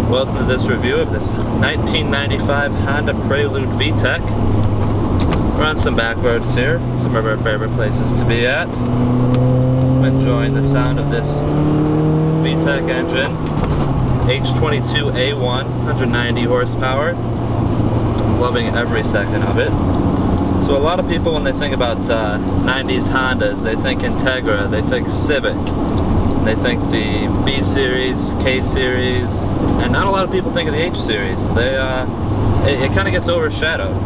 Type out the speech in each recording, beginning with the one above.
Welcome to this review of this 1995 Honda Prelude VTEC. We're on some back roads here, some of our favorite places to be at. I'm enjoying the sound of this VTEC engine, H22A1, 190 horsepower. Loving every second of it. So a lot of people, when they think about 90s Hondas, they think Integra, they think Civic. They think the B series, K series, and not a lot of people think of the H series. It kind of gets overshadowed.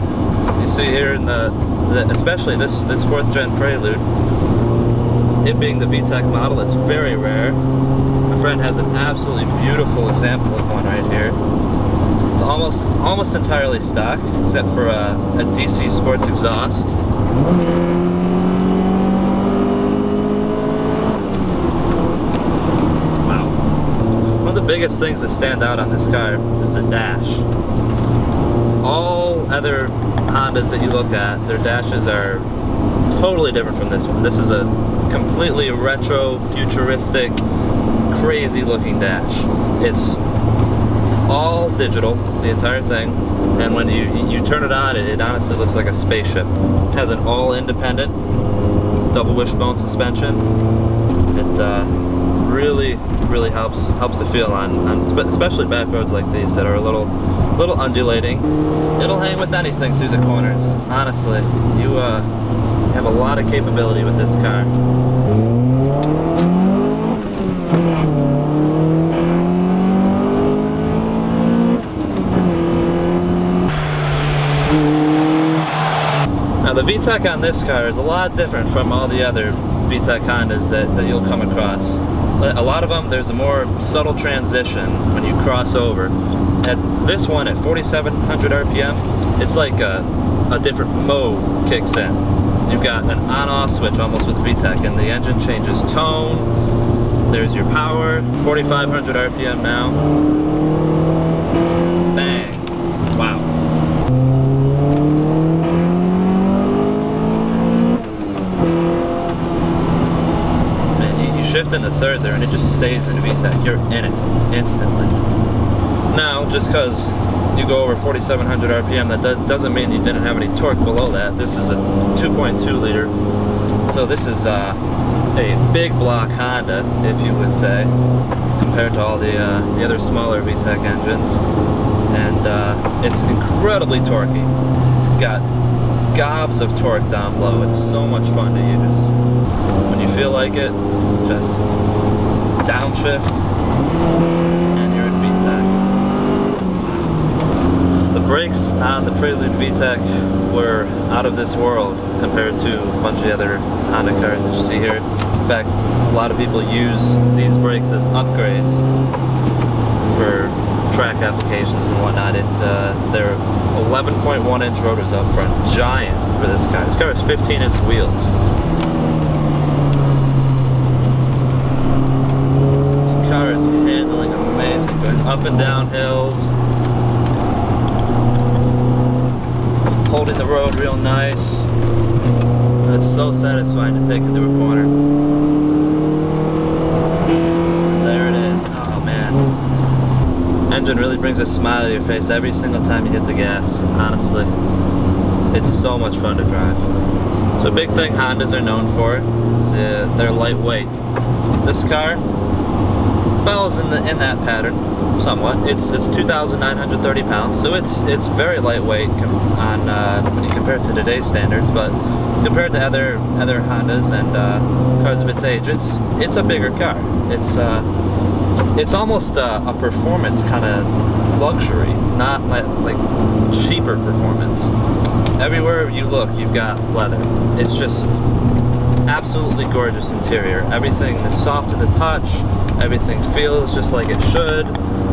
You see here in especially this 4th gen Prelude, it being the VTEC model, it's very rare. My friend has an absolutely beautiful example of one right here. It's almost entirely stock, except for a DC Sports exhaust. Biggest things that stand out on this car is the dash. All other Hondas that you look at, their dashes are totally different from this one. This is a completely retro, futuristic, crazy looking dash. It's all digital, the entire thing, and when you turn it on, it honestly looks like a spaceship. It has an all independent double wishbone suspension. It really helps the feel on especially back roads like these that are a little undulating. It'll hang with anything through the corners. Honestly, you have a lot of capability with this car. Now the VTEC on this car is a lot different from all the other VTEC Hondas that you'll come across. A lot of them, there's a more subtle transition when you cross over. At this one, at 4,700 RPM, it's like a different mode kicks in. You've got an on-off switch almost with VTEC, and the engine changes tone. There's your power, 4,500 RPM now. Bang! Wow. Shift in the third there and it just stays in VTEC. You're in it instantly. Now, just because you go over 4,700 RPM, that doesn't mean you didn't have any torque below that. This is a 2.2 liter, so this is a big block Honda, if you would say, compared to all the other smaller VTEC engines, and it's incredibly torquey. You've got gobs of torque down low. It's so much fun to use. When you feel like it, just downshift and you're in VTEC. The brakes on the Prelude VTEC were out of this world compared to a bunch of the other Honda cars that you see here. In fact, a lot of people use these brakes as upgrades for track applications and whatnot. They're 11.1 inch rotors up front, giant for this car. This car has 15 inch wheels. This car is handling amazing, going up and down hills, holding the road real nice. It's so satisfying to take into a corner. And there it is. Oh man. Engine really brings a smile to your face every single time you hit the gas, honestly. It's so much fun to drive. So a big thing Hondas are known for is they're lightweight. This car falls in that pattern somewhat. It's 2,930 pounds, so it's very lightweight when you compare it to today's standards, but compared to other Hondas and cars of its age, it's a bigger car. It's almost a performance kind of luxury, not like cheaper performance. Everywhere you look, you've got leather. It's just absolutely gorgeous interior. Everything is soft to the touch. Everything feels just like it should.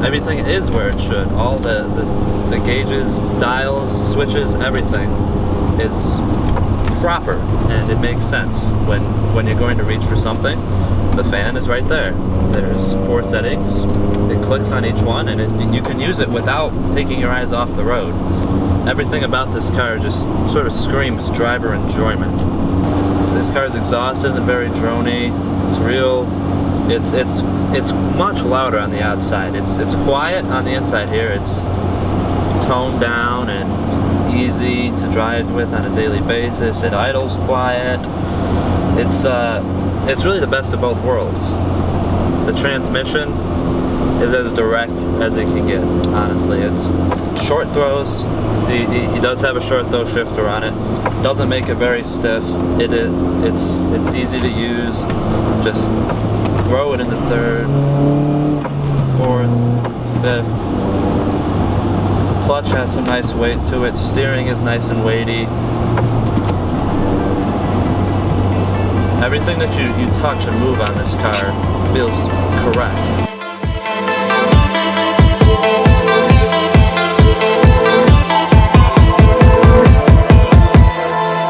Everything is where it should. All the gauges, dials, switches, everything is proper, and it makes sense. When you're going to reach for something, the fan is right there. There's 4 settings. It clicks on each one, and you can use it without taking your eyes off the road. Everything about this car just sort of screams driver enjoyment. This car's exhaust isn't very drony. It's real. It's much louder on the outside. It's quiet on the inside here. It's toned down and easy to drive with on a daily basis. It idles quiet. It's really the best of both worlds. The transmission is as direct as it can get, honestly. It's short throws. He does have a short throw shifter on it. Doesn't make it very stiff. It's easy to use. Just throw it into 3rd, 4th, 5th. Clutch has some nice weight to it. Steering is nice and weighty. Everything that you touch and move on this car feels correct.